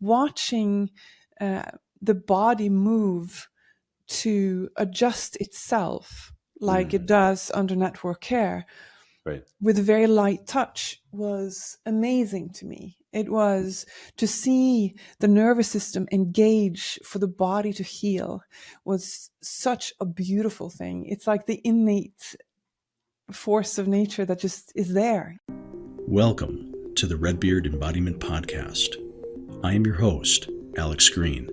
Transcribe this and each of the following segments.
watching the body move to adjust itself like it does under network care, right, with a very light touch, was amazing to me. It was to see the nervous system engage for the body to heal was such a beautiful thing. It's like the innate force of nature that just is there. Welcome to the Red Beard Embodiment Podcast. I am your host, Alex Greene,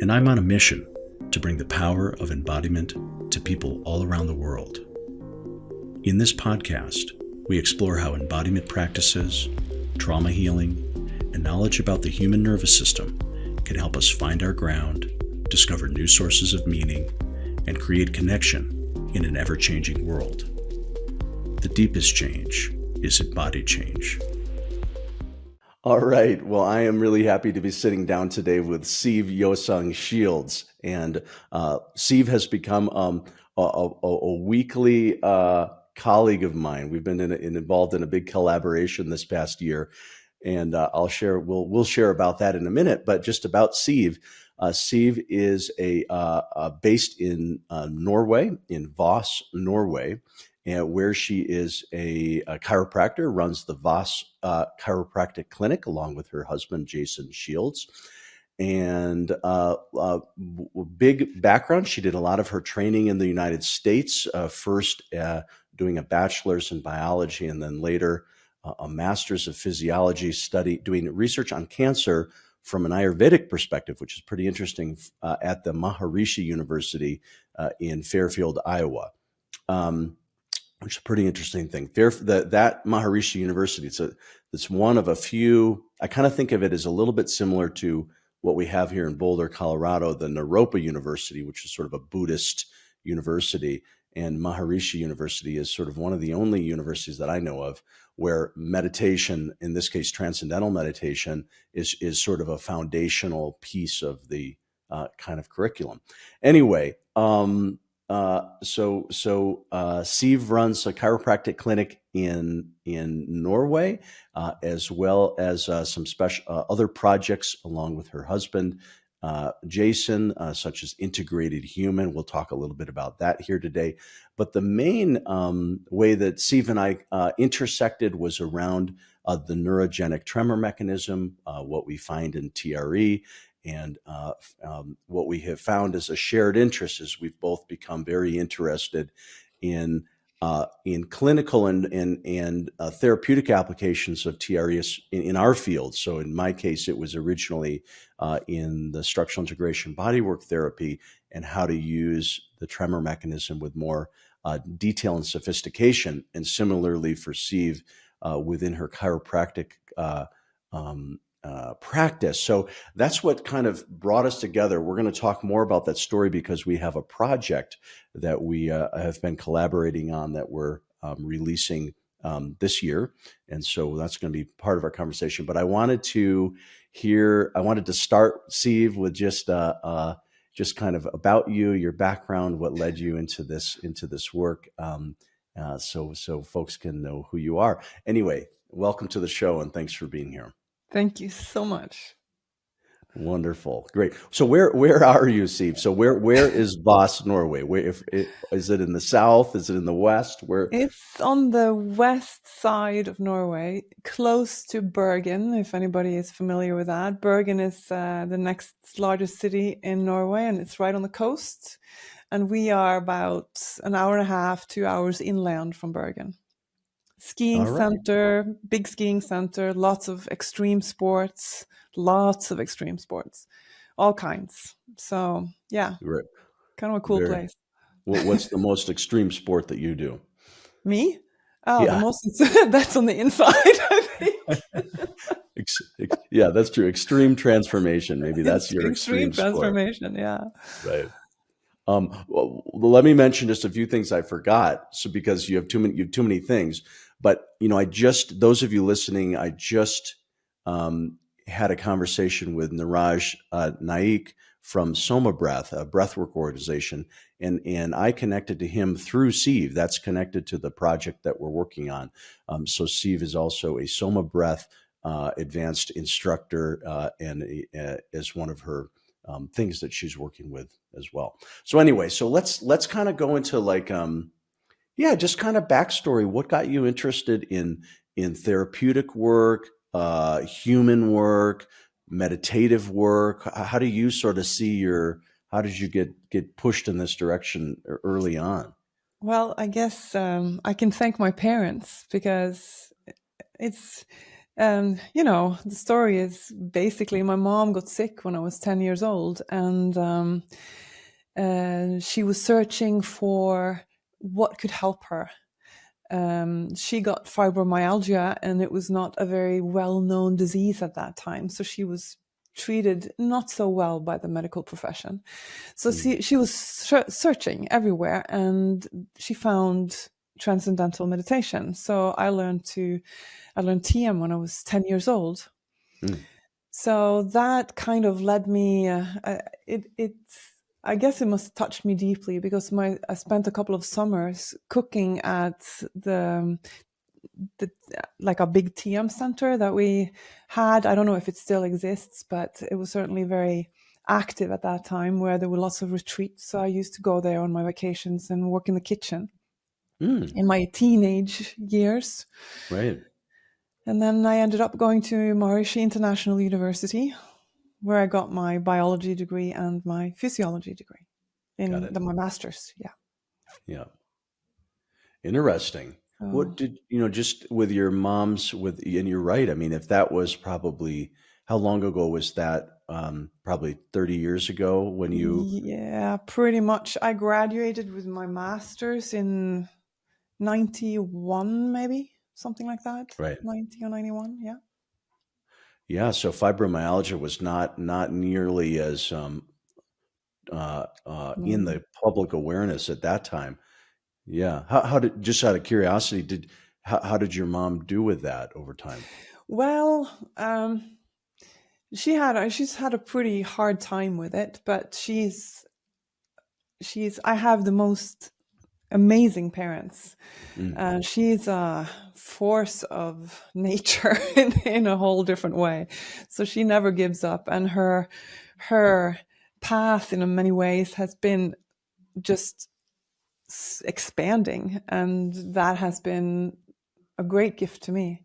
and I'm on a mission to bring the power of embodiment to people all around the world. In this podcast, we explore how embodiment practices, trauma healing, and knowledge about the human nervous system can help us find our ground, discover new sources of meaning, and create connection in an ever-changing world. The deepest change is embodied change. All right. Well, I am really happy to be sitting down today with Siv Jøssang Shields. And Siv has become a weekly colleague of mine. We've been involved in a big collaboration this past year. And we'll share about that in a minute. But just about Siv. Siv is based in Norway, in Voss, Norway, where she is a chiropractor, runs the Voss Chiropractic Clinic along with her husband, Jason Shields. And big background, she did a lot of her training in the United States, first doing a bachelor's in biology and then later a master's of physiology, doing research on cancer from an Ayurvedic perspective, which is pretty interesting, at the Maharishi University in Fairfield, Iowa. Which is a pretty interesting thing. That Maharishi University, it's one of a few. I kind of think of it as a little bit similar to what we have here in Boulder, Colorado, the Naropa University, which is sort of a Buddhist university. And Maharishi University is sort of one of the only universities that I know of where meditation, in this case, transcendental meditation, is sort of a foundational piece of the kind of curriculum. Anyway, So Siv runs a chiropractic clinic in Norway, as well as some special other projects along with her husband, Jason, such as Integrated Human. We'll talk a little bit about that here today. But the main way that Siv and I intersected was around the neurogenic tremor mechanism, what we find in TRE. And what we have found as a shared interest is we've both become very interested in clinical and therapeutic applications of TRE in our field. So in my case, it was originally in the structural integration bodywork therapy and how to use the tremor mechanism with more detail and sophistication. And similarly for Siv within her chiropractic practice. So that's what kind of brought us together. We're going to talk more about that story because we have a project that we have been collaborating on that we're releasing this year. And so that's going to be part of our conversation. But I wanted to start, Siv, with just kind of about you, your background, what led you into this work. So folks can know who you are. Anyway, welcome to the show and thanks for being here. Thank you so much. Wonderful. Great. So where are you, Siv? So where is Voss, Norway? Is it in the south? Is it in the west? Where? It's on the west side of Norway, close to Bergen, if anybody is familiar with that. Bergen is the next largest city in Norway, and it's right on the coast. And we are about an hour and a half, 2 hours inland from Bergen. Skiing center, big skiing center, lots of extreme sports, all kinds. So yeah, Right. Kind of a cool place. What's the most extreme sport that you do? Me? Oh, yeah. The most, that's on the inside, I think. Yeah, that's true. Extreme transformation. Maybe that's your extreme transformation. Yeah. Right. Well, let me mention just a few things I forgot. So because you have too many things, but those of you listening, I just had a conversation with Niraj Naik from SOMA Breath, a breathwork organization, and I connected to him through Siv. That's connected to the project that we're working on. So Siv is also a SOMA Breath advanced instructor, and as one of her things that she's working with as well. So anyway, so let's kind of go into like, just kind of backstory. What got you interested in therapeutic work, human work, meditative work? How do you sort of see how did you get pushed in this direction early on? Well, I guess I can thank my parents, because it's, the story is basically my mom got sick when I was 10 years old, and she was searching for what could help her. She got fibromyalgia, and it was not a very well-known disease at that time. So she was treated not so well by the medical profession. So she was searching everywhere, and she found Transcendental Meditation. So I learned TM when I was 10 years old. So that kind of led me, I guess it must have touched me deeply, because I spent a couple of summers cooking at the like a big TM center that we had. I don't know if it still exists, but it was certainly very active at that time, where there were lots of retreats. So I used to go there on my vacations and work in the kitchen in my teenage years. Right. And then I ended up going to Maharishi International University, where I got my biology degree and my physiology degree in my master's. Yeah. Interesting. What did, just with your mom's, and you're right. I mean, if that was probably, how long ago was that? Probably 30 years ago when you... Yeah, pretty much. I graduated with my master's in 91, maybe, something like that. Right. 90 or 91, yeah. Yeah, so fibromyalgia was not nearly as in the public awareness at that time. Yeah. How did, just out of curiosity, how did your mom do with that over time? Well, she's had a pretty hard time with it, but I have the most amazing parents. She's a force of nature in a whole different way. So she never gives up, and her path in many ways has been just expanding, and that has been a great gift to me.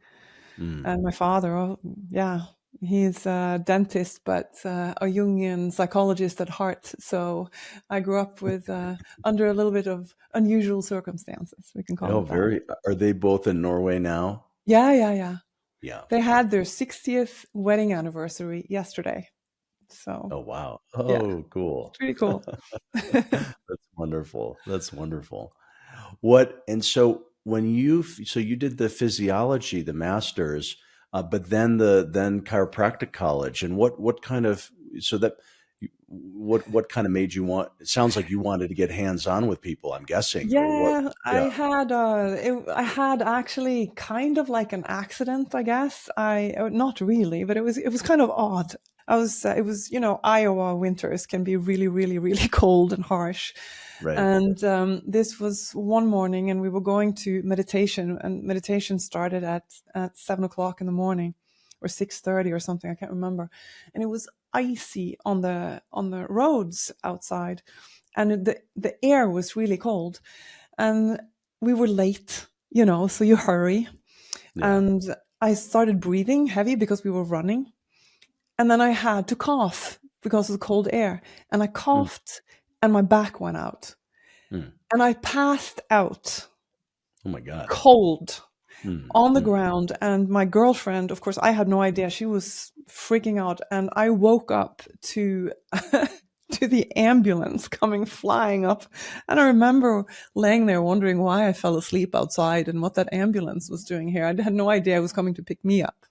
And my father, he's a dentist, but a Jungian psychologist at heart. So I grew up with under a little bit of unusual circumstances, we can call it that. Are they both in Norway now? Yeah. They Yeah. had their 60th wedding anniversary yesterday. So. Oh, wow. Cool. It's pretty cool. That's wonderful. And so when you did the physiology, the master's, but then chiropractic college, and what kind of made you want? It sounds like you wanted to get hands on with people, I'm guessing. Yeah, I had actually kind of like an accident, I guess. Not really, but it was kind of odd. It was Iowa winters can be really, really, really cold and harsh. Right. And this was one morning, and we were going to meditation, and meditation started at 7:00 in the morning, or 6:30 or something. I can't remember. And it was icy on the roads outside, and the air was really cold, and we were late. So you hurry, and I started breathing heavy because we were running, and then I had to cough because of the cold air, and I coughed. And my back went out, and I passed out. Oh my God! Cold on the ground. And my girlfriend, of course, I had no idea. She was freaking out, and I woke up to the ambulance coming flying up. And I remember laying there wondering why I fell asleep outside and what that ambulance was doing here. I had no idea it was coming to pick me up.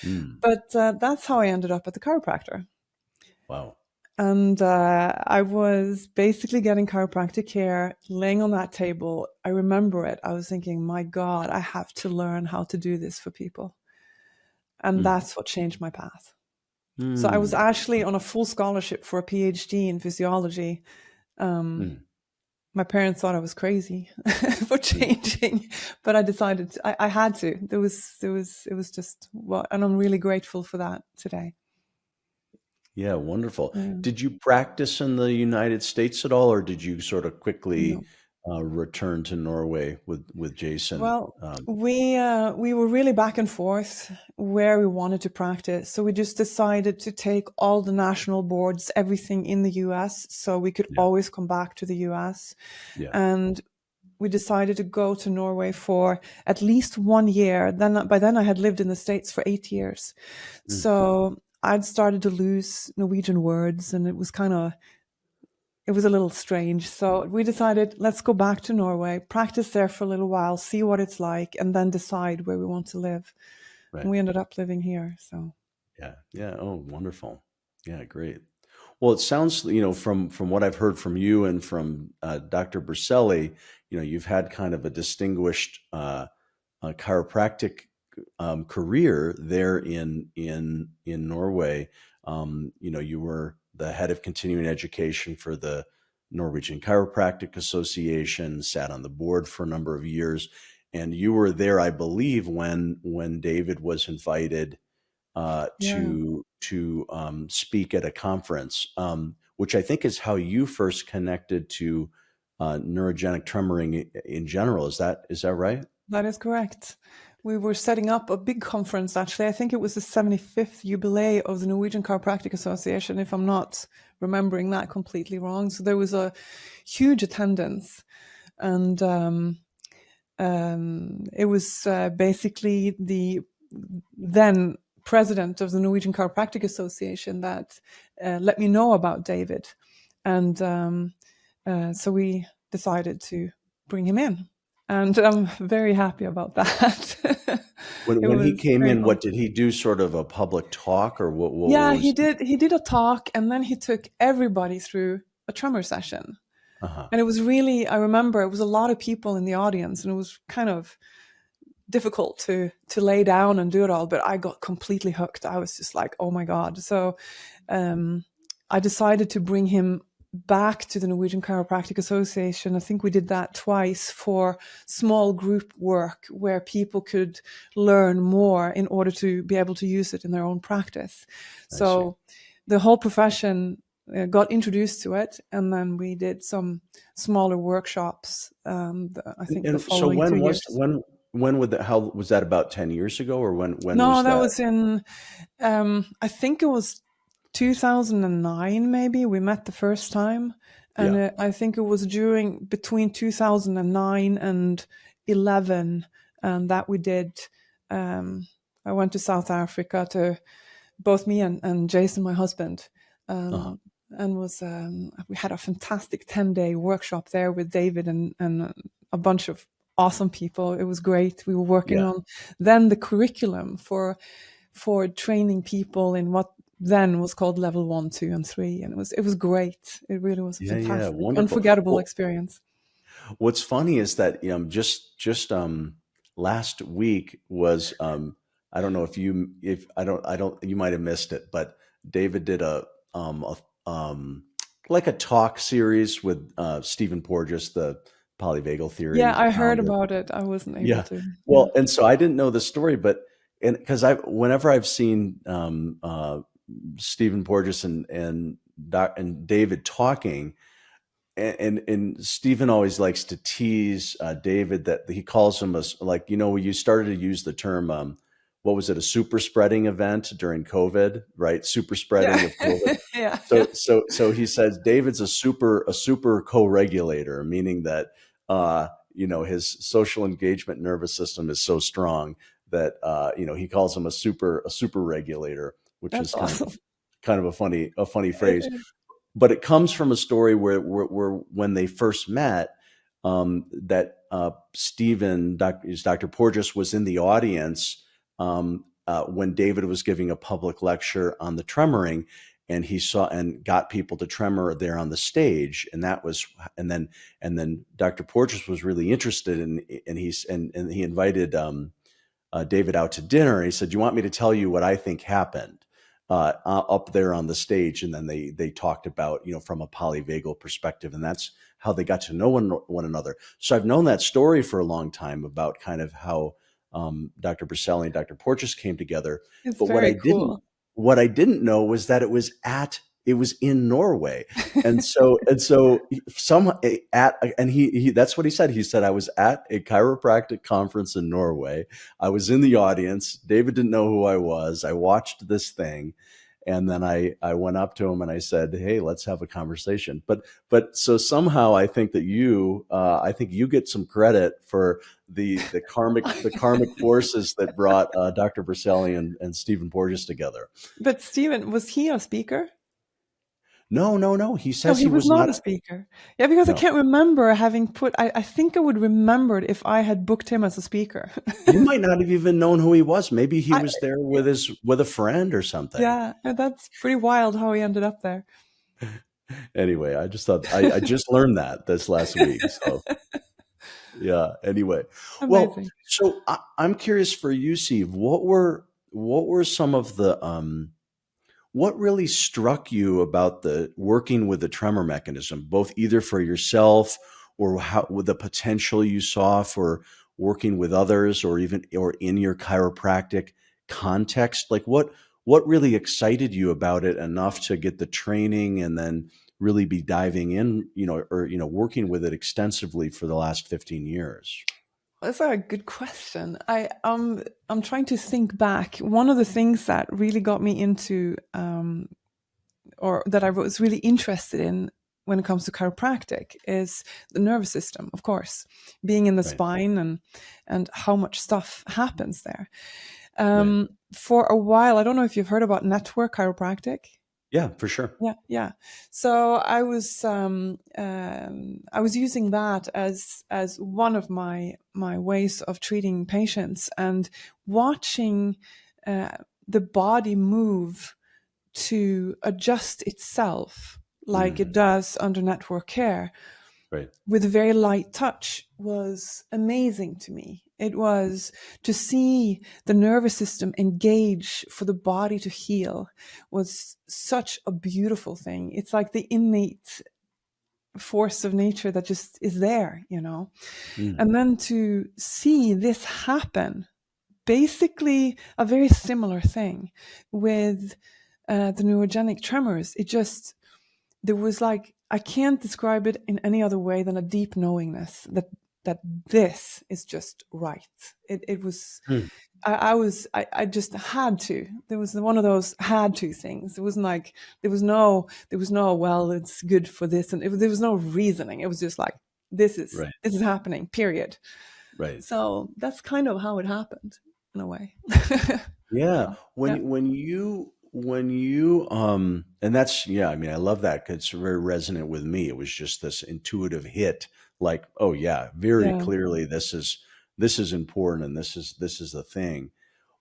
But that's how I ended up at the chiropractor. Wow. And I was basically getting chiropractic care, laying on that table. I remember it. I was thinking, my God, I have to learn how to do this for people. And that's what changed my path. So I was actually on a full scholarship for a PhD in physiology my parents thought I was crazy for changing, but I decided I had to. It was just what, and I'm really grateful for that today. Yeah, wonderful. Yeah. Did you practice in the United States at all, or did you sort of quickly No. return to Norway with Jason? Well, we were really back and forth where we wanted to practice. So we just decided to take all the national boards, everything in the US, so we could always come back to the US. Yeah. And we decided to go to Norway for at least 1 year. By then I had lived in the States for 8 years. So I'd started to lose Norwegian words, and it was a little strange. So we decided, let's go back to Norway, practice there for a little while, see what it's like, and then decide where we want to live. Right. And we ended up living here. So yeah. Oh, wonderful. Yeah, great. Well, it sounds, from what I've heard from you and from Dr. Bercelli, you've had kind of a distinguished chiropractic career there in Norway. You were the head of continuing education for the Norwegian Chiropractic Association, sat on the board for a number of years, and you were there, I believe, when David was invited to speak at a conference, which I think is how you first connected to neurogenic tremoring in general. Is that right? That is correct. We were setting up a big conference, actually. I think it was the 75th jubilee of the Norwegian Chiropractic Association, if I'm not remembering that completely wrong. So there was a huge attendance. And it was basically the then president of the Norwegian Chiropractic Association that let me know about David. And so we decided to bring him in. And I'm very happy about that. When he came in, what did he do? Sort of a public talk, or what? Yeah, he did. He did a talk, and then he took everybody through a tremor session. And it was really, I remember, it was a lot of people in the audience, and it was kind of difficult to lay down and do it all. But I got completely hooked. I was just like, oh my God. So I decided to bring him back to the Norwegian Chiropractic Association. I think we did that twice for small group work where people could learn more in order to be able to use it in their own practice. So the whole profession got introduced to it, and then we did some smaller workshops. I think the following 2 years. When would that? How was that? About 10 years ago, or when? No, that was in. I think it was 2009, maybe. We met the first time, and I think it was between 2009 and 11 that we did. I went to South Africa to both me and Jason, my husband, and we had a fantastic 10-day workshop there with David and a bunch of awesome people. It was great. We were working on then the curriculum for training people in what then was called level 1, 2, and 3, and it was great. It really was a fantastic, unforgettable experience. What's funny is that just last week was I don't know if you might have missed it, but David did a like a talk series with Stephen Porges, the polyvagal theory. Yeah, I heard about it. I wasn't able to. Well, and so I didn't know the story, but because whenever I've seen Stephen Porges and David talking, and Stephen always likes to tease David that he calls him you started to use the term what was it, a super spreading event during COVID, right? Super spreading of COVID. Yeah. So he says David's a super co-regulator, meaning that his social engagement nervous system is so strong that he calls him a super regulator, which That's is awesome. kind of a funny phrase. But it comes from a story where when they first met, that Stephen, Dr. Porges, was in the audience when David was giving a public lecture on the tremoring, and he saw and got people to tremor there on the stage, and then Dr. Porges was really interested and he invited David out to dinner, and he said, "Do you want me to tell you what I think happened?" up there on the stage, and then they talked about, from a polyvagal perspective, and that's how they got to know one another. So I've known that story for a long time about kind of how Dr. Bercelli and Dr. Porges came together. It's But very cool. what I didn't know was that it was in Norway. And so he that's what he said. He said, I was at a chiropractic conference in Norway. I was in the audience. David didn't know who I was. I watched this thing. And then I went up to him and I said, hey, let's have a conversation. But so somehow I think that you get some credit for the karmic forces that brought Dr. Bercelli and Stephen Porges together. But Stephen, was he a speaker? No. He says he was not a speaker. Yeah, because No. I can't remember having I think I would remember it if I had booked him as a speaker. You might not have even known who he was. Maybe he was there with a friend or something. Yeah, that's pretty wild how he ended up there. Anyway, I just thought I just learned that this last week. So yeah. Anyway, Amazing. Well, so I'm curious for you, Siv. What were some of the what really struck you about the working with the tremor mechanism, both either for yourself or with the potential you saw for working with others, or in your chiropractic context? Like what really excited you about it enough to get the training and then really be diving in, or working with it extensively for the last 15 years? That's a good question. I'm trying to think back. One of the things that really got me into, or that I was really interested in when it comes to chiropractic, is the nervous system, of course, being in the spine and how much stuff happens there. For a while, I don't know if you've heard about network chiropractic. Yeah, for sure. Yeah. So I was using that as one of my ways of treating patients, and watching the body move to adjust itself like it does under network care, with very light touch, was amazing to me. It was to see the nervous system engage for the body to heal was such a beautiful thing. It's like the innate force of nature that just is there, And then to see this happen, basically a very similar thing with the neurogenic tremors. There was like, I can't describe it in any other way than a deep knowingness that this is just right. It was, I just had to. There was one of those had to things. It wasn't like, there was no, well, it's good for this. And there was no reasoning. It was just like, this is happening, period. Right. So that's kind of how it happened in a way. Yeah. When you, and that's, I mean, I love that because it's very resonant with me. It was just this intuitive hit, like, oh yeah, very clearly this is important, and this is the thing.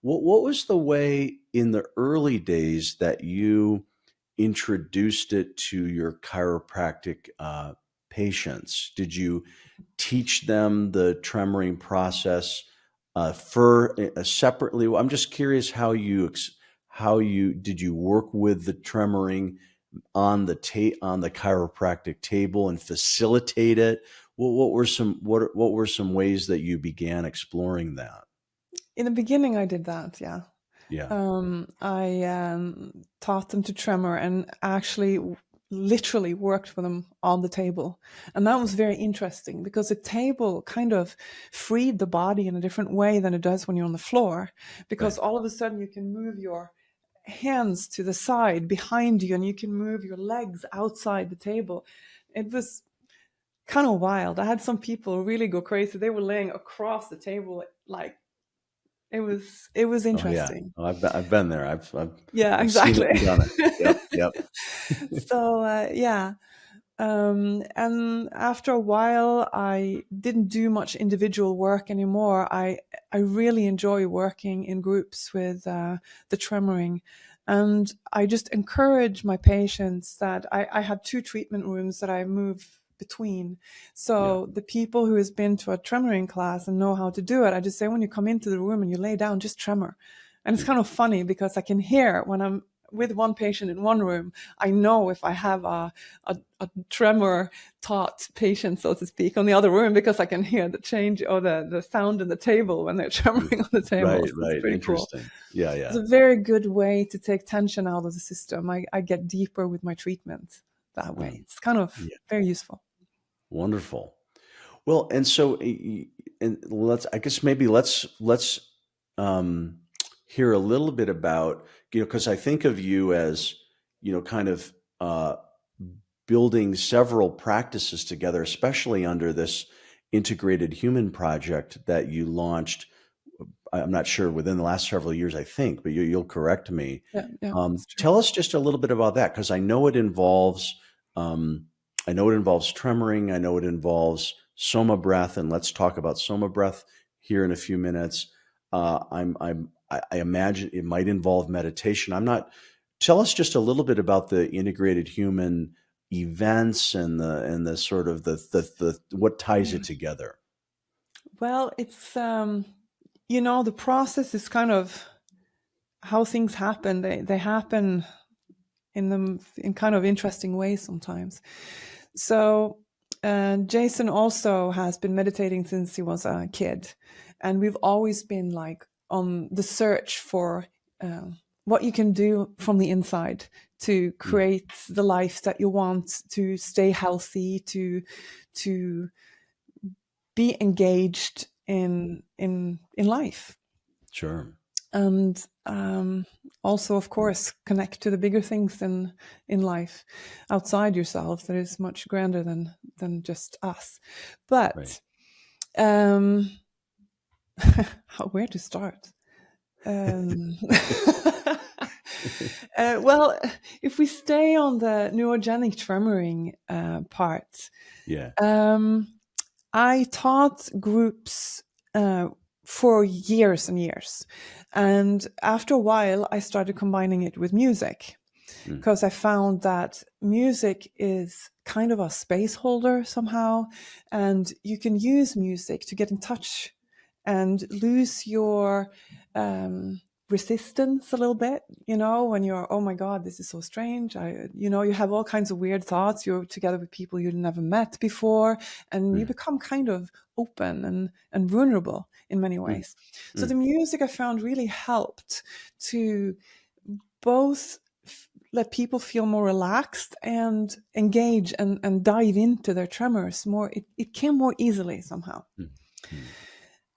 What was the way in the early days that you introduced it to your chiropractic patients? Did you teach them the tremoring process separately? I'm just curious how did you work with the tremoring on the chiropractic table and facilitate it? What were some ways that you began exploring that? In the beginning, I did that. Yeah. I taught them to tremor and actually literally worked with them on the table. And that was very interesting because the table kind of freed the body in a different way than it does when you're on the floor, because all of a sudden you can move your hands to the side behind you and you can move your legs outside the table. It was kind of wild. I had some people really go crazy. They were laying across the table, like it was interesting. Oh, yeah. I've been there. I've exactly. Seen it, done it. Yep. So and after a while, I didn't do much individual work anymore. I really enjoy working in groups with the tremoring. And I just encourage my patients that I had 2 treatment rooms that I move between. So the people who has been to a tremoring class and know how to do it, I just say, when you come into the room and you lay down, just tremor. And it's kind of funny because I can hear when with one patient in one room, I know if I have a tremor taught patient, so to speak, on the other room, because I can hear the change or the sound in the table when they're tremoring on the table. Right, So right. it's pretty Interesting. cool. Yeah. It's a very good way to take tension out of the system. I get deeper with my treatment that way. It's kind of very useful. Wonderful. Well, and so, and let's hear a little bit about, because I think of you as, kind of building several practices together, especially under this integrated human project that you launched. I'm not sure within the last several years, I think, but you'll correct me. Yeah, tell us just a little bit about that, because I know it involves tremoring. I know it involves SOMA Breath, and let's talk about SOMA Breath here in a few minutes. I imagine it might involve meditation. Tell us just a little bit about the integrated human events and the sort of the what ties it together. Well, it's the process is kind of how things happen. They happen in kind of interesting ways sometimes. So Jason also has been meditating since he was a kid, and we've always been like on the search for what you can do from the inside to create the life that you want, to stay healthy, to be engaged in life. Sure. And also, of course, connect to the bigger things in life outside yourself that is much grander than just us. But where to start? Well, if we stay on the neurogenic tremoring part, I taught groups for years and years. And after a while, I started combining it with music, because I found that music is kind of a space holder somehow. And you can use music to get in touch and lose your resistance a little bit, when you're, oh my God, this is so strange. You have all kinds of weird thoughts. You're together with people you've never met before, and you become kind of open and vulnerable in many ways. So the music I found really helped to both let people feel more relaxed and engage and dive into their tremors more. It came more easily somehow.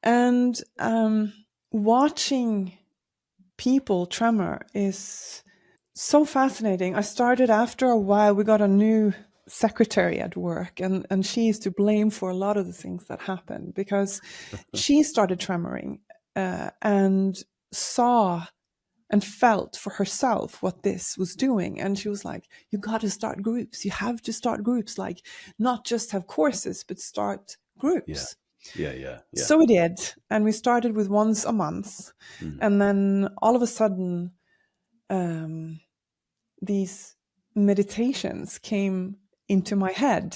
And watching people tremor is so fascinating. I started after a while. We got a new secretary at work, and she is to blame for a lot of the things that happened, because she started tremoring and saw and felt for herself what this was doing. And she was like, you got to start groups. You have to start groups, like not just have courses, but start groups. Yeah. So we did. And we started with once a month. And then all of a sudden, these meditations came into my head,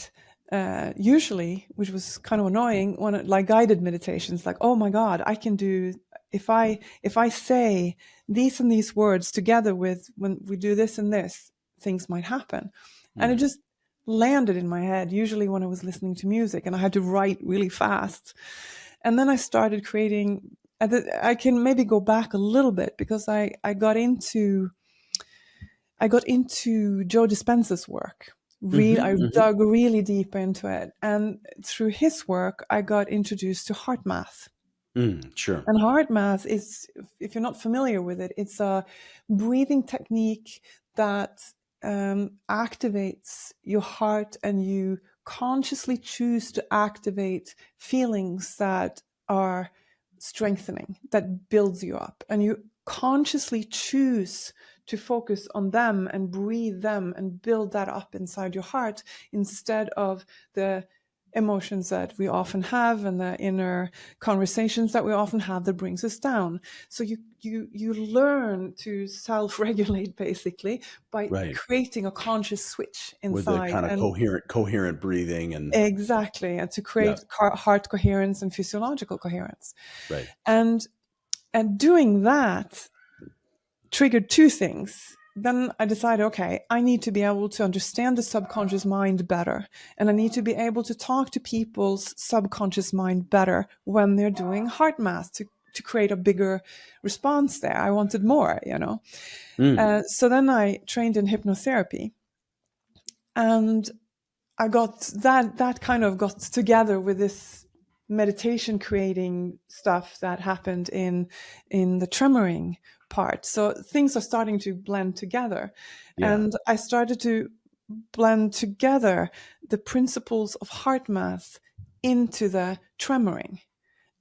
usually, which was kind of annoying, when like guided meditations, like, oh my God, I can do, if I say these and these words together with, when we do this and this, things might happen. And it just landed in my head, usually when I was listening to music, and I had to write really fast. And then I started creating, I can maybe go back a little bit, because I got into Joe Dispenza's work. I dug really deep into it. And through his work, I got introduced to HeartMath. Sure. And HeartMath is, if you're not familiar with it, it's a breathing technique that activates your heart, and you consciously choose to activate feelings that are strengthening, that builds you up, and you consciously choose to focus on them and breathe them and build that up inside your heart, instead of the emotions that we often have and the inner conversations that we often have that brings us down. So you learn to self-regulate, basically, by creating a conscious switch inside. With a kind of coherent breathing. And exactly, and to create heart coherence and physiological coherence. Right. And doing that triggered two things. then I decided, okay, I need to be able to understand the subconscious mind better. And I need to be able to talk to people's subconscious mind better when they're doing HeartMath to create a bigger response there. I wanted more, So then I trained in hypnotherapy. And I got that kind of got together with this meditation creating stuff that happened in the tremoring part. So things are starting to blend together. Yeah. And I started to blend together the principles of HeartMath into the tremoring.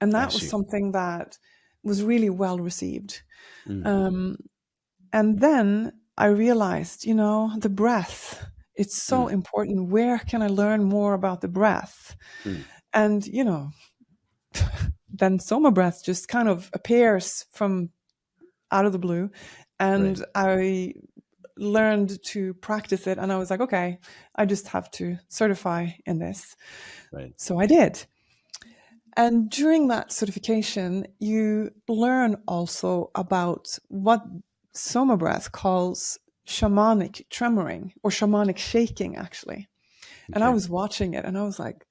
And that was something that was really well received. And then I realized, the breath, it's so important. Where can I learn more about the breath? And, then SOMA Breath just kind of appears from out of the blue. And I learned to practice it. And I was like, okay, I just have to certify in this. So I did. And during that certification, you learn also about what SOMA Breath calls shamanic tremoring, or shamanic shaking, actually. And I was watching it and I was like,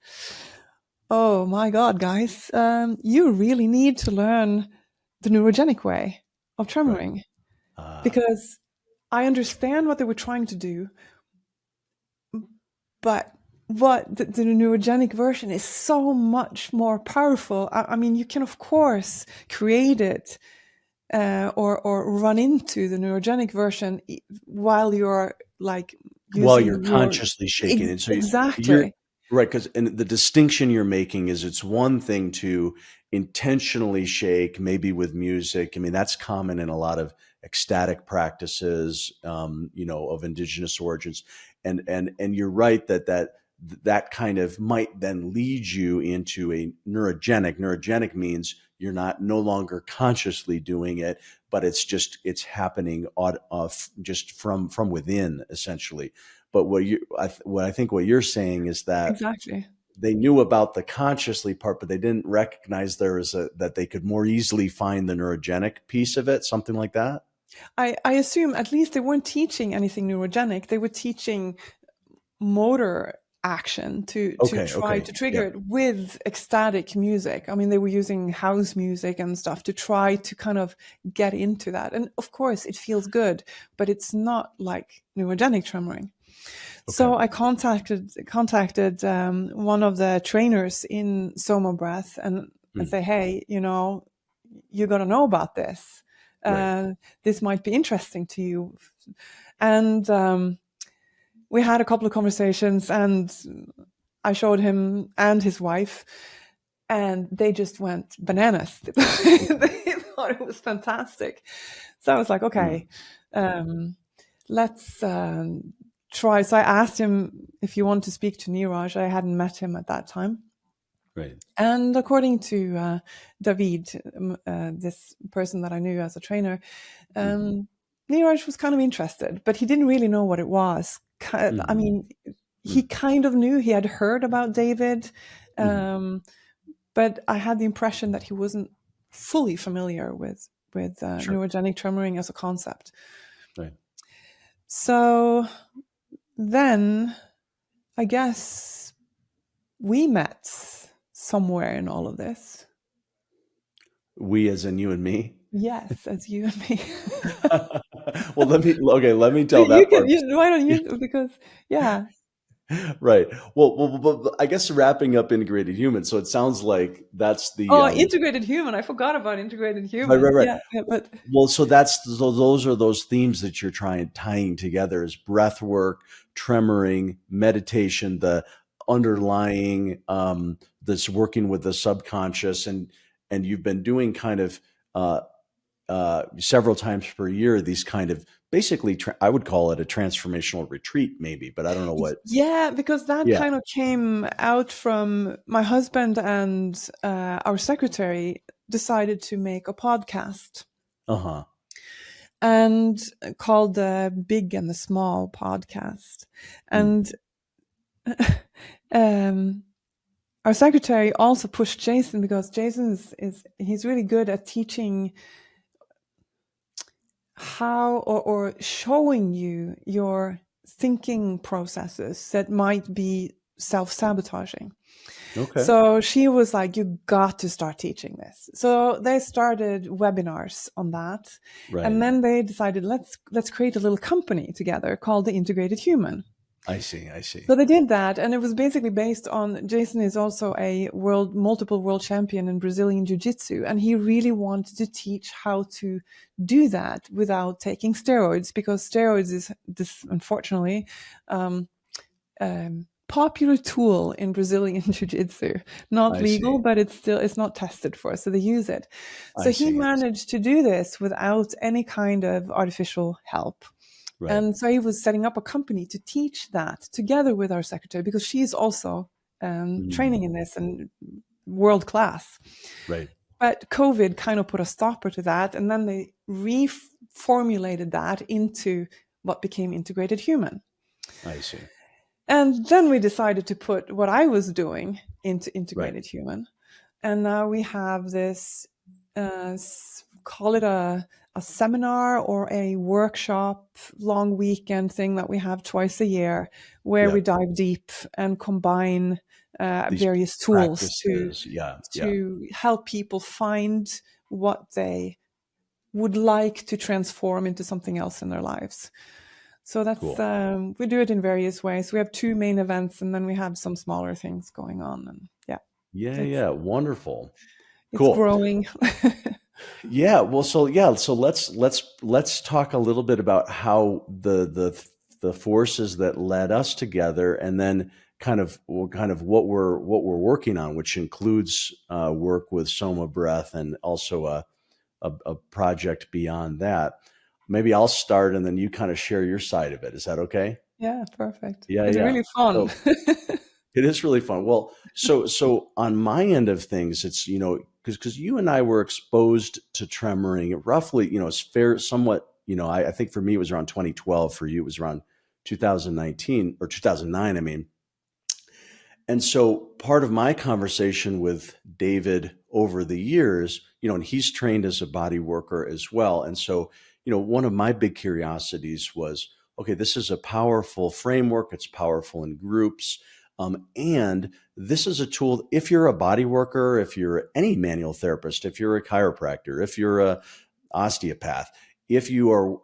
oh my God, guys, you really need to learn the neurogenic way of tremoring. Because I understand what they were trying to do, but what the neurogenic version is so much more powerful. I mean, you can, of course, create it or run into the neurogenic version while you're while you're consciously shaking it. So exactly. Right, because the distinction you're making is it's one thing to intentionally shake, maybe with music. I mean, that's common in a lot of ecstatic practices, of indigenous origins. And you're right that kind of might then lead you into a neurogenic. Neurogenic means you're no longer consciously doing it, but it's happening just from within, essentially. But I think what you're saying is that exactly, they knew about the consciously part, but they didn't recognize that they could more easily find the neurogenic piece of it, something like that. I assume at least they weren't teaching anything neurogenic. They were teaching motor action to try to trigger it with ecstatic music. I mean, they were using house music and stuff to try to kind of get into that. And of course, it feels good, but it's not like neurogenic tremoring. So I contacted one of the trainers in SOMA Breath and say, hey, you got to know about this. This might be interesting to you. And we had a couple of conversations and I showed him and his wife and they just went bananas. They thought it was fantastic. So I was like, okay, let's try. So I asked him if you want to speak to Neeraj. I hadn't met him at that time. Right. And according to David, this person that I knew as a trainer, Neeraj was kind of interested, but he didn't really know what it was. I mean, he kind of knew, he had heard about David, but I had the impression that he wasn't fully familiar with neurogenic tremoring as a concept. Right. So then I guess we met somewhere in all of this. We as in you and me? Yes, as you and me. Well, let me tell that part. Why don't you? Because, yeah. Right. Well, I guess wrapping up integrated human. So it sounds like that's the integrated human. I forgot about integrated human. Right. Yeah, but so those are those themes that you're tying together is breath work, tremoring, meditation, the underlying this working with the subconscious, and you've been doing kind of several times per year these kind of basically I would call it a transformational retreat maybe, but I don't know what. Yeah, because that kind of came out from my husband and our secretary decided to make a podcast. And called the Big and the Small podcast. And our secretary also pushed Jason because Jason he's really good at teaching. how or showing you your thinking processes that might be self-sabotaging. Okay. So she was like, you got to start teaching this. So they started webinars on that. Right. And then they decided, let's create a little company together called the Integrated Human. I see. So they did that, and it was basically based on, Jason is also a multiple world champion in Brazilian Jiu-Jitsu, and he really wanted to teach how to do that without taking steroids, because steroids is this, unfortunately, popular tool in Brazilian Jiu-Jitsu. Not legal, but it's not tested for, so they use it. So he managed to do this without any kind of artificial help. Right. And so he was setting up a company to teach that together with our secretary, because she's also training in this and world class. Right. But COVID kind of put a stopper to that. And then they reformulated that into what became Integrated Human. I see. And then we decided to put what I was doing into Integrated Human. And now we have this, call it a seminar or a workshop, long weekend thing that we have twice a year, where we dive deep and combine various tools to help people find what they would like to transform into something else in their lives. So that's cool. We do it in various ways. We have 2 main events, and then we have some smaller things going on. And wonderful. It's growing. Yeah. Well, so let's talk a little bit about how the forces that led us together, and then kind of what we're working on, which includes work with SOMA Breath and also a project beyond that. Maybe I'll start, and then you kind of share your side of it. Is that okay? Yeah, perfect. It's really fun. So, it is really fun. Well, so on my end of things, it's, because you and I were exposed to tremoring roughly, it's somewhat, I think for me it was around 2012. For you it was around 2019 or 2009. I mean, and so part of my conversation with David over the years, and he's trained as a body worker as well. And so, one of my big curiosities was, okay, this is a powerful framework. It's powerful in groups. And this is a tool, if you're a body worker, if you're any manual therapist, if you're a chiropractor, if you're a osteopath, if you are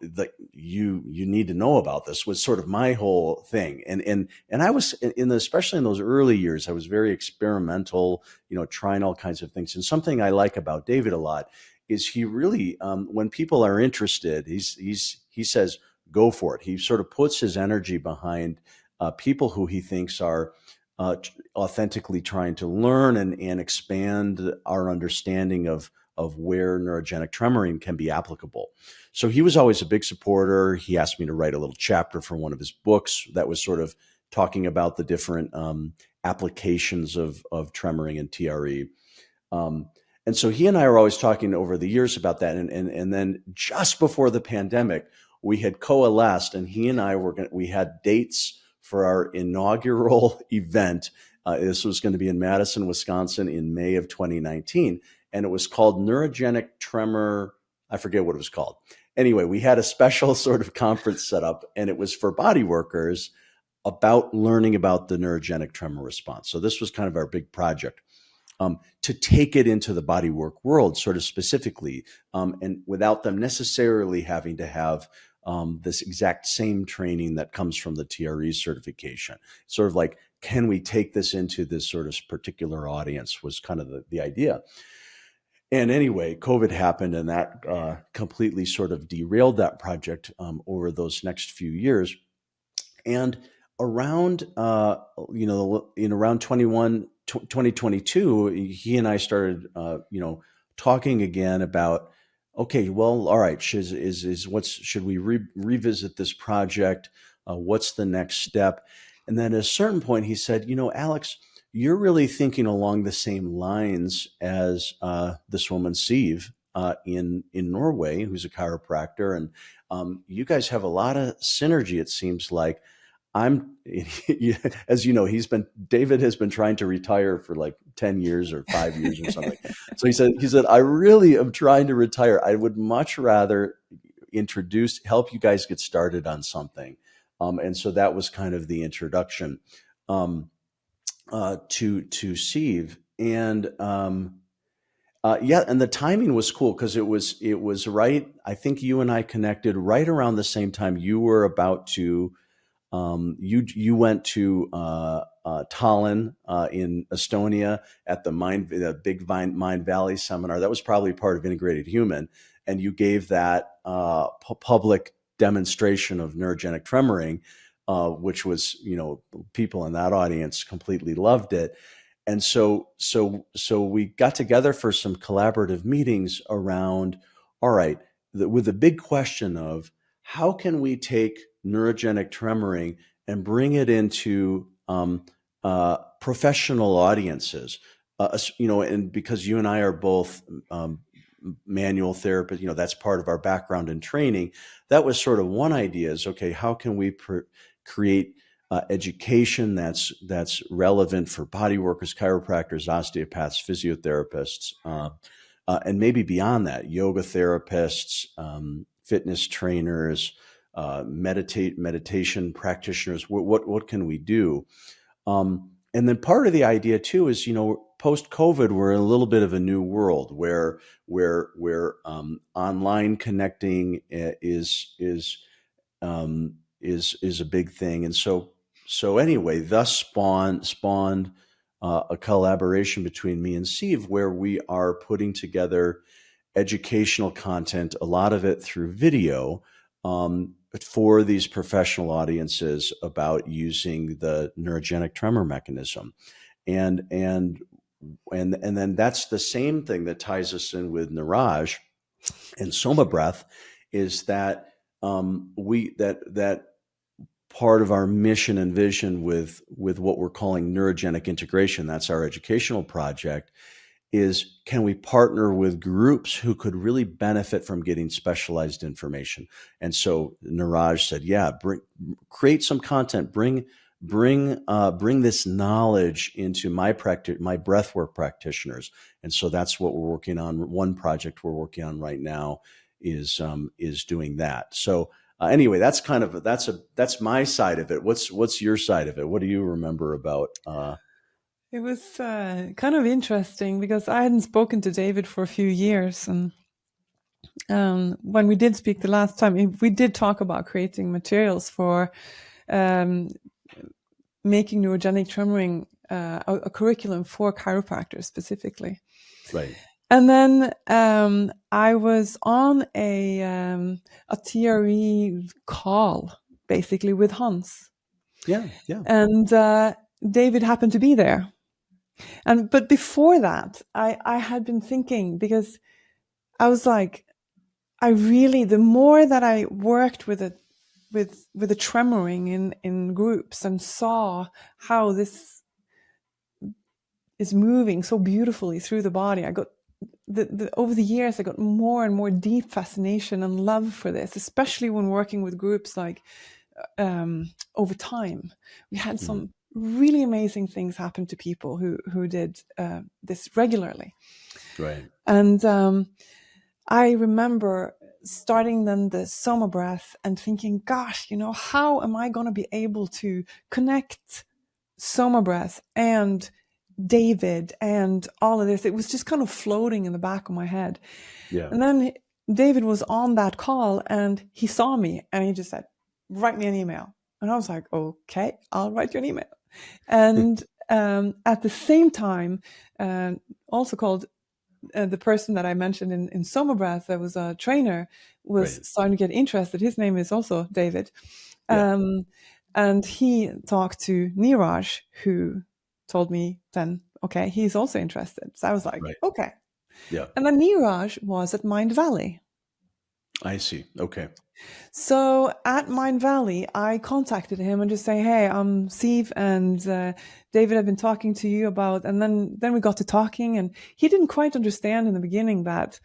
you need to know about this, was sort of my whole thing. And I was especially in those early years, I was very experimental, trying all kinds of things. And something I like about David a lot is he really, when people are interested, he says, go for it. He sort of puts his energy behind people who he thinks are authentically trying to learn and expand our understanding of where neurogenic tremoring can be applicable. So he was always a big supporter. He asked me to write a little chapter for one of his books that was sort of talking about the different applications of tremoring and TRE. And so he and I were always talking over the years about that. And then just before the pandemic, we had coalesced, and he and I we had dates for our inaugural event. This was going to be in Madison, Wisconsin in May of 2019. And it was called Neurogenic Tremor. I forget what it was called. Anyway, we had a special sort of conference set up, and it was for body workers about learning about the neurogenic tremor response. So this was kind of our big project. To take it into the bodywork world, sort of specifically, and without them necessarily having to have this exact same training that comes from the TRE certification. Sort of like, can we take this into this sort of particular audience, was kind of the idea. And anyway, COVID happened, and that completely sort of derailed that project over those next few years. And around, in around 2022, he and I started, talking again about, okay, well, all right, should we revisit this project? What's the next step? And then at a certain point, he said, Alex, you're really thinking along the same lines as this woman, Siv, in Norway, who's a chiropractor. And you guys have a lot of synergy, it seems like. As you know, David has been trying to retire for like 10 years or 5 years or something. So he said, I really am trying to retire. I would much rather, help you guys get started on something. And so that was kind of the introduction to Siv. And and the timing was cool because it was right. I think you and I connected right around the same time. You were about to you went to Tallinn in Estonia at the big Mind Valley seminar. That was probably part of Integrated Human, and you gave that public demonstration of neurogenic tremoring, which was, people in that audience completely loved it. And so we got together for some collaborative meetings around, all right, with the big question of how can we take neurogenic tremoring and bring it into professional audiences, and because you and I are both manual therapists, that's part of our background and training. That was sort of one idea is, okay, how can we create education that's relevant for body workers, chiropractors, osteopaths, physiotherapists, and maybe beyond that, yoga therapists, fitness trainers, meditation practitioners. What can we do? And then part of the idea too is, post-COVID, we're in a little bit of a new world where online connecting is a big thing. And so anyway, thus spawned a collaboration between me and Siv, where we are putting together educational content, a lot of it through video, for these professional audiences about using the neurogenic tremor mechanism. And then that's the same thing that ties us in with Neurage and SOMA Breath, is that that part of our mission and vision with what we're calling neurogenic integration, that's our educational project, is can we partner with groups who could really benefit from getting specialized information? And so Neurage said, create some content, bring this knowledge into my breathwork practitioners. And so that's what we're working on. One project we're working on right now is doing that. So anyway, that's that's my side of it. What's your side of it? What do you remember about? It was kind of interesting because I hadn't spoken to David for a few years, and when we did speak the last time, we did talk about creating materials for making neurogenic tremoring a curriculum for chiropractors specifically. Right. And then I was on a TRE call, basically, with Hans. Yeah. And David happened to be there. But before that, I had been thinking, because I was like, the more that I worked with the tremoring in groups and saw how this is moving so beautifully through the body, I got over the years, I got more and more deep fascination and love for this, especially when working with groups like over time. We had some really amazing things happen to people who did this regularly. Right. And I remember starting then the SOMA Breath and thinking, gosh, how am I going to be able to connect SOMA Breath and David and all of this? It was just kind of floating in the back of my head. Yeah. And then David was on that call and he saw me and he just said, write me an email. And I was like, okay, I'll write you an email. And at the same time, also called the person that I mentioned in SOMA Breath, that was a trainer, was starting to get interested. His name is also David. Yeah. And he talked to Neeraj, who told me then, okay, he's also interested. So I was like, okay. Yeah. And then Neeraj was at Mind Valley. I see. Okay. So at Mind Valley, I contacted him and just say, hey, I'm Siv and David have been talking to you about, and then we got to talking, and he didn't quite understand in the beginning that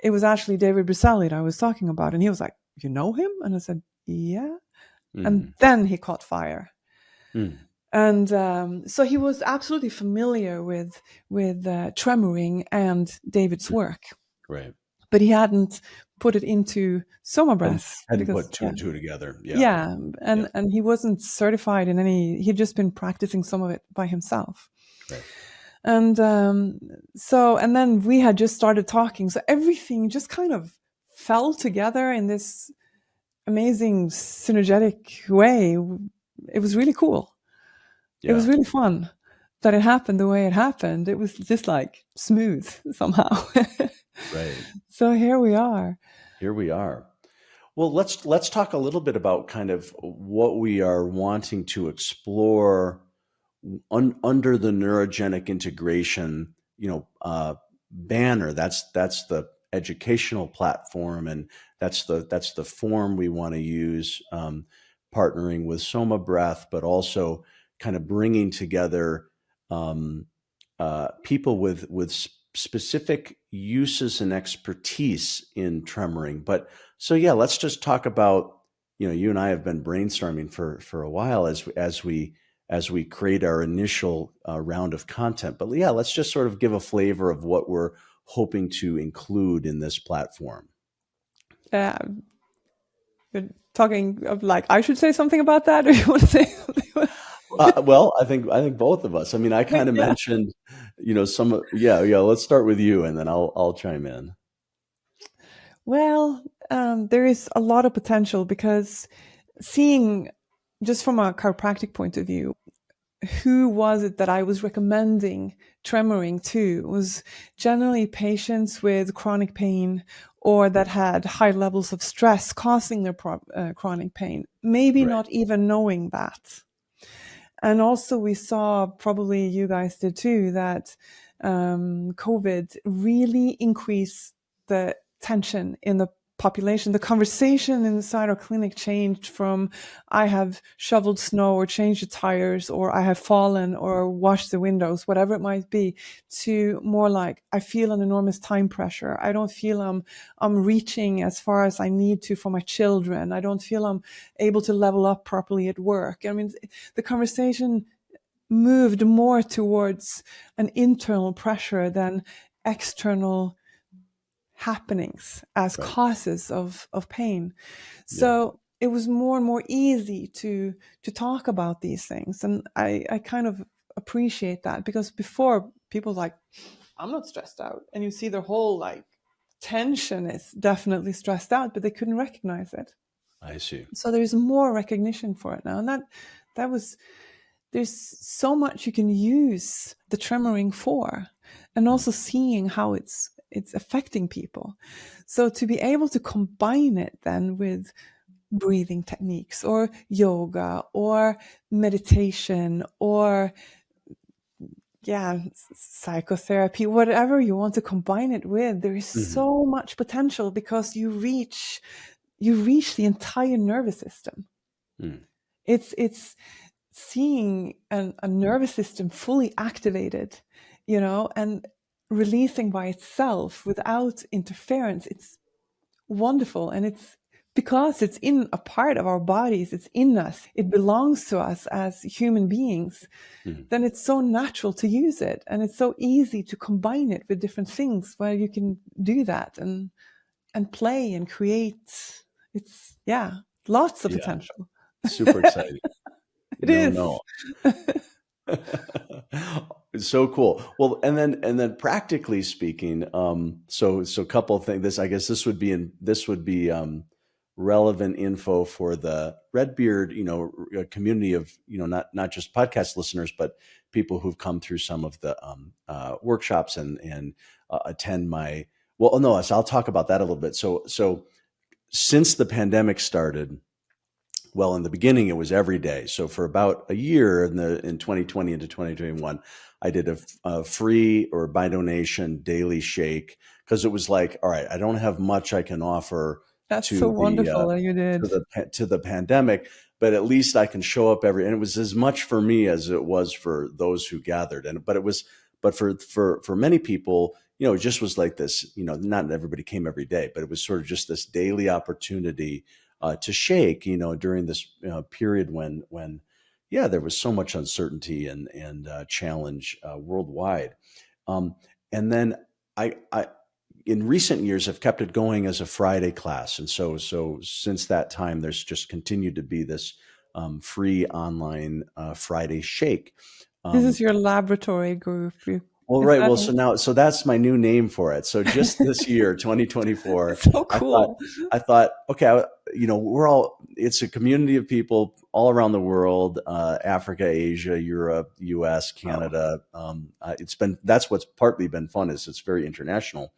it was actually David Bercelli that I was talking about. And he was like, you know him? And I said, yeah. And then he caught fire. And so he was absolutely familiar with tremoring and David's work. Right. But he hadn't put it into SOMA Breath. Hadn't because, put two and two together. Yeah. And he wasn't certified in any, he'd just been practicing some of it by himself. Right. And and then we had just started talking. So everything just kind of fell together in this amazing synergetic way. It was really cool. Yeah. It was really fun that it happened the way it happened. It was just like smooth somehow. Right. So here we are. Here we are. Well, let's talk a little bit about kind of what we are wanting to explore under the neurogenic integration, banner. That's the educational platform, and that's the form we want to use, partnering with SOMA Breath, but also kind of bringing together people with specific uses and expertise in tremoring. But so yeah, let's just talk about, you and I have been brainstorming for a while as we create our initial round of content. But yeah, let's just sort of give a flavor of what we're hoping to include in this platform. You're talking of like, I should say something about that, or you want to say something? Well, I think both of us. I mean, I kind of mentioned, let's start with you, and then I'll chime in. Well, there is a lot of potential, because seeing just from a chiropractic point of view, who was it that I was recommending tremoring to was generally patients with chronic pain, or that had high levels of stress causing their chronic pain, maybe Right. not even knowing that. And also we saw, probably you guys did too, that COVID really increased the tension in the population. The conversation inside our clinic changed from I have shoveled snow or changed the tires, or I have fallen or washed the windows, whatever it might be, to more like I feel an enormous time pressure. I don't feel I'm reaching as far as I need to for my children. I don't feel I'm able to level up properly at work. I mean, the conversation moved more towards an internal pressure than external happenings as Right. causes of pain. So it was more and more easy to talk about these things. And I kind of appreciate that, because before people like, I'm not stressed out. And you see their whole like tension is definitely stressed out, but they couldn't recognize it. I see. So there's more recognition for it now. And there's so much you can use the tremoring for, and also seeing how it's affecting people. So to be able to combine it then with breathing techniques, or yoga, or meditation, or psychotherapy, whatever you want to combine it with, there is so much potential, because you reach the entire nervous system. It's seeing a nervous system fully activated, and releasing by itself without interference. It's wonderful. And it's because it's in a part of our bodies, it's in us, it belongs to us as human beings, then it's so natural to use it. And it's so easy to combine it with different things where you can do that and play and create. It's, lots of potential. Super exciting. It is. It's so cool. Well, and then practically speaking, so a couple of things. I guess this would be relevant info for the Red Beard, community of, not just podcast listeners, but people who've come through some of the workshops and attend my. Well, no, so I'll talk about that a little bit. So since the pandemic started. Well, in the beginning, it was every day. So for about a year in 2020 into 2021, I did a free or by donation daily shake, because it was like, all right, I don't have much I can offer. That's so wonderful that you did to the pandemic, but at least I can show up and it was as much for me as it was for those who gathered. But for many people, it just was like this, not everybody came every day, but it was sort of just this daily opportunity to shake, during this period when there was so much uncertainty and challenge worldwide. And then I in recent years, I've kept it going as a Friday class. And so since that time, there's just continued to be this free online Friday shake. This is your laboratory group. Well, Is right. that Well, so that's my new name for it. So just this year, 2024, so cool. I thought, okay, it's a community of people all around the world, Africa, Asia, Europe, US, Canada. That's what's partly been fun, is it's very international.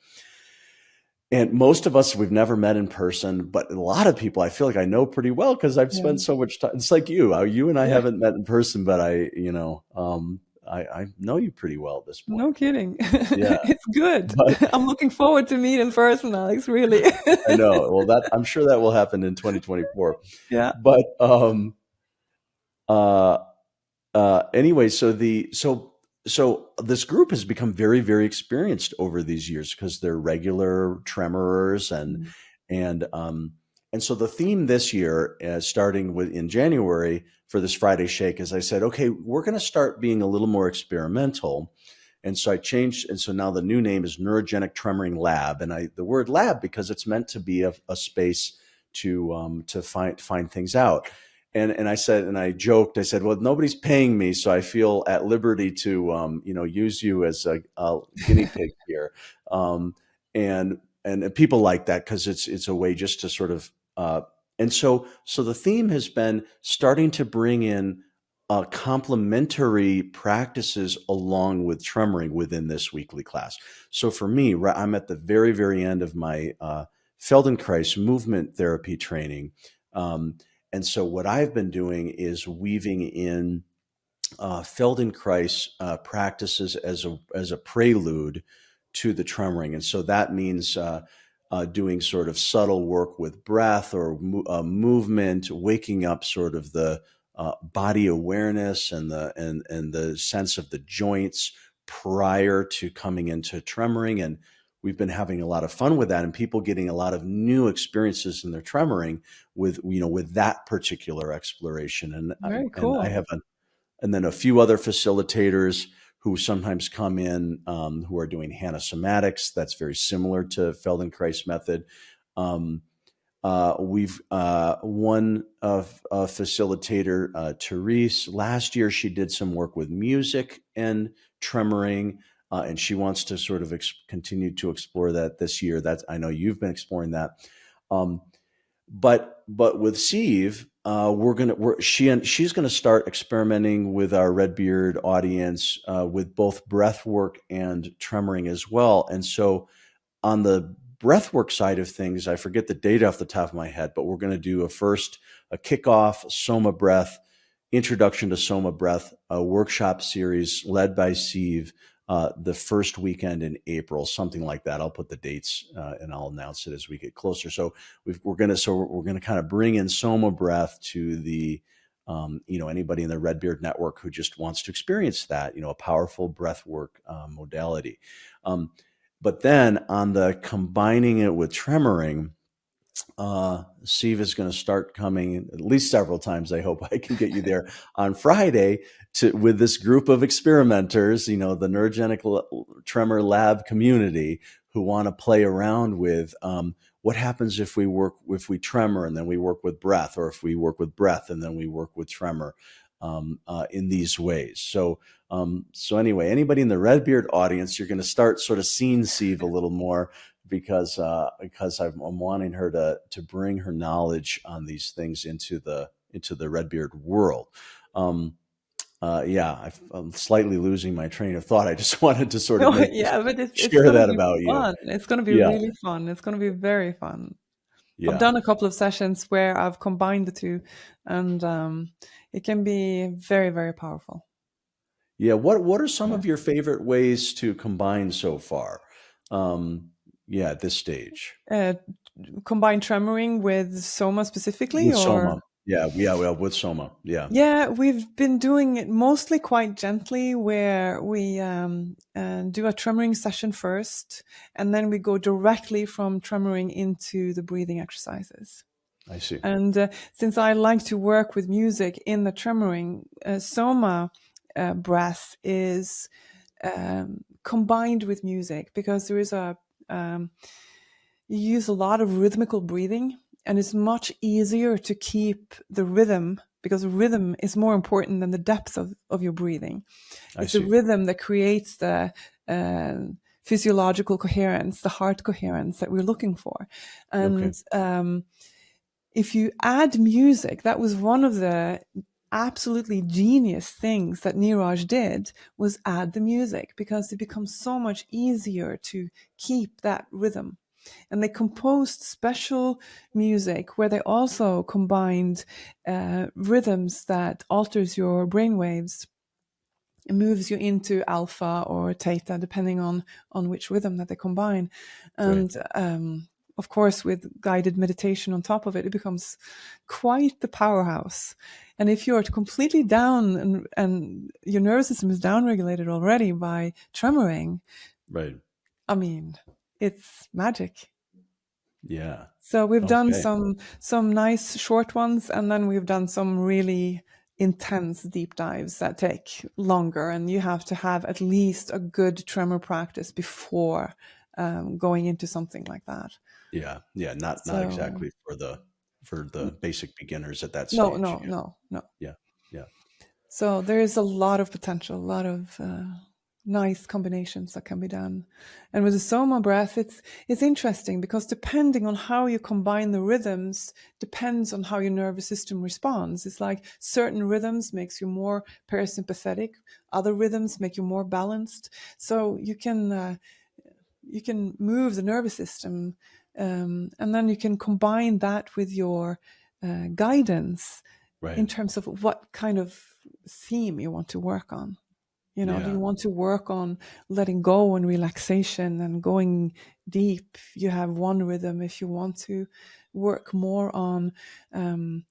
And most of us, we've never met in person, but a lot of people I feel like I know pretty well because I've spent so much time. It's like you and I haven't met in person, but I know you pretty well at this point. No kidding. Yeah. It's good. But I'm looking forward to meet in person, Alex, really. I know. Well, I'm sure that will happen in 2024. Yeah. But anyway, so this group has become very, very experienced over these years because they're regular tremorers, and so the theme this year, starting in January for this Friday Shake, is I said, okay, we're going to start being a little more experimental. And so I changed. And so now the new name is Neurogenic Tremoring Lab. And the word lab, because it's meant to be a space to find things out. And I said, and I joked, I said, well, nobody's paying me, so I feel at liberty to, use you as a guinea pig here. And people like that because it's a way just to sort of, and so the theme has been starting to bring in complementary practices along with tremoring within this weekly class. So for me, I'm at the very, very end of my Feldenkrais movement therapy training. And so what I've been doing is weaving in Feldenkrais practices as a prelude to the tremoring. And so that means doing sort of subtle work with breath or movement, waking up sort of the body awareness and the sense of the joints prior to coming into tremoring. And we've been having a lot of fun with that, and people getting a lot of new experiences in their tremoring with that particular exploration. And very cool. And I have and then a few other facilitators who sometimes come in who are doing somatics. That's very similar to Feldenkrais method. We've one facilitator, Therese. Last year, she did some work with music and tremoring, and she wants to sort of continue to explore that this year. I know you've been exploring that. But with Siv, she's gonna start experimenting with our Red Beard audience with both breathwork and tremoring as well. And so on the breathwork side of things, I forget the date off the top of my head, but we're going to do a kickoff SOMA Breath, introduction to SOMA Breath, a workshop series led by Siv, the first weekend in April, something like that. I'll put the dates and I'll announce it as we get closer. So we're going to kind of bring in SOMA Breath to the anybody in the Red Beard network who just wants to experience that, a powerful breathwork modality. But then on the combining it with tremoring, Siv is going to start coming at least several times. I hope I can get you there on Friday with this group of experimenters, the Neurogenic Tremor Lab community who want to play around with what happens if we tremor and then we work with breath, or if we work with breath and then we work with tremor in these ways. So anyway, anybody in the Red Beard audience, you're going to start sort of seeing Siv a little more because I'm wanting her to bring her knowledge on these things into the Red Beard world. I'm slightly losing my train of thought. I just wanted to sort of share that about you. It's going to be really fun. It's going to be very fun. Yeah. I've done a couple of sessions where I've combined the two, and it can be very, very powerful. Yeah. What are some of your favorite ways to combine so far? At this stage. Combine tremoring with SOMA specifically? With SOMA. Yeah, with SOMA. Yeah. Yeah, we've been doing it mostly quite gently, where we do a tremoring session first, and then we go directly from tremoring into the breathing exercises. I see. And since I like to work with music in the tremoring, SOMA Breath is combined with music, because there is a you use a lot of rhythmical breathing, and it's much easier to keep the rhythm, because rhythm is more important than the depth of your breathing. It's the rhythm that creates the physiological coherence, the heart coherence that we're looking for. And if you add music, that was one of the absolutely genius things that Neeraj did, was add the music, because it becomes so much easier to keep that rhythm. And they composed special music where they also combined rhythms that alters your brainwaves and moves you into alpha or theta, depending on which rhythm that they combine. And of course, with guided meditation on top of it, it becomes quite the powerhouse. And if you're completely down and your nervous system is downregulated already by tremoring, I mean, it's magic. Yeah. So we've done some nice short ones, and then we've done some really intense deep dives that take longer, and you have to have at least a good tremor practice before going into something like that. Yeah. Not exactly for the basic beginners at that stage. No. Yeah. So there is a lot of potential, a lot of nice combinations that can be done. And with the SOMA breath, it's interesting, because depending on how you combine the rhythms depends on how your nervous system responds. It's like certain rhythms makes you more parasympathetic, other rhythms make you more balanced. So you can move the nervous system, and then you can combine that with your guidance in terms of what kind of theme you want to work on. Do you want to work on letting go and relaxation and going deep? You have one rhythm. If you want to work more on kind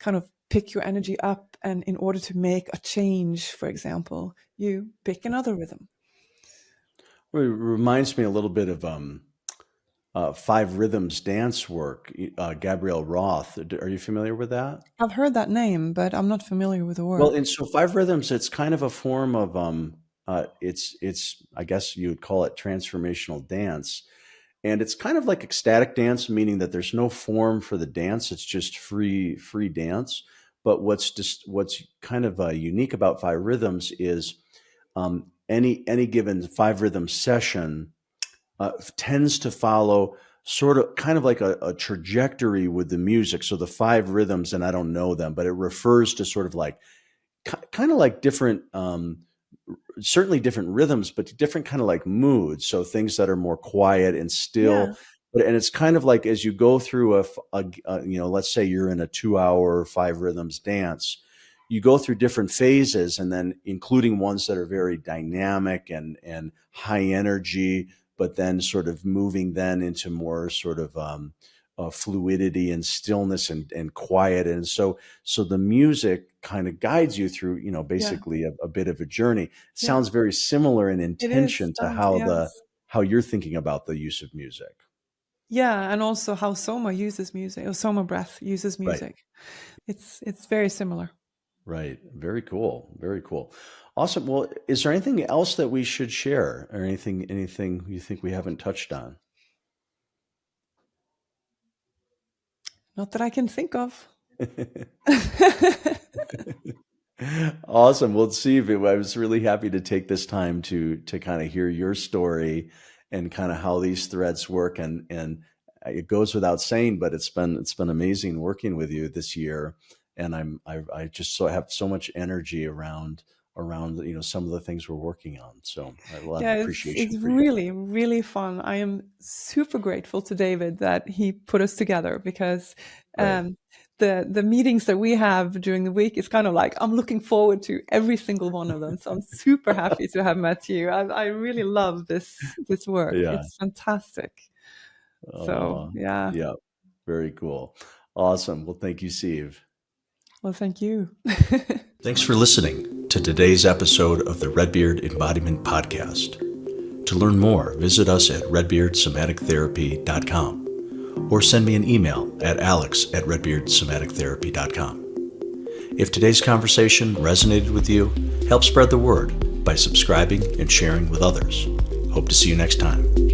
of pick your energy up, and in order to make a change, for example, you pick another rhythm. Well, it reminds me a little bit of Five Rhythms dance work, Gabrielle Roth. Are you familiar with that? I've heard that name, but I'm not familiar with the work. Well, and so Five Rhythms, it's kind of a form of it's I guess you would call it transformational dance, and it's kind of like ecstatic dance, meaning that there's no form for the dance; it's just free dance. But what's kind of unique about Five Rhythms is any given Five Rhythm session tends to follow sort of kind of like a trajectory with the music. So the five rhythms, and I don't know them, but it refers to sort of like kind of like different, certainly different rhythms, but different kind of like moods. So things that are more quiet and still. And it's kind of like as you go through let's say you're in a 2-hour Five Rhythms dance, you go through different phases, and then including ones that are very dynamic and high energy, but then sort of moving then into more sort of fluidity and stillness and quiet. And so the music kind of guides you through, basically a bit of a journey. It sounds very similar in intention to how you're thinking about the use of music. Yeah, and also how SOMA uses music, or SOMA breath uses music. Right. It's very similar. Right. Very cool. Very cool. Awesome. Well, is there anything else that we should share, or anything you think we haven't touched on? Not that I can think of. Awesome. Well, Siv, I was really happy to take this time to kind of hear your story and kind of how these threads work. And it goes without saying, but it's been amazing working with you this year. And I just have so much energy around some of the things we're working on. So I have a lot of appreciation. It's really, really fun. I am super grateful to David that he put us together, because the meetings that we have during the week is kind of like, I'm looking forward to every single one of them. So I'm super happy to have met you. I really love this work. Yeah. It's fantastic. So yeah. Very cool. Awesome. Well, thank you, Siv. Well, thank you. Thanks for listening to today's episode of the Red Beard Embodiment Podcast. To learn more, visit us at redbeardsomatictherapy.com or send me an email at alex@redbeardsomatictherapy.com. If today's conversation resonated with you, help spread the word by subscribing and sharing with others. Hope to see you next time.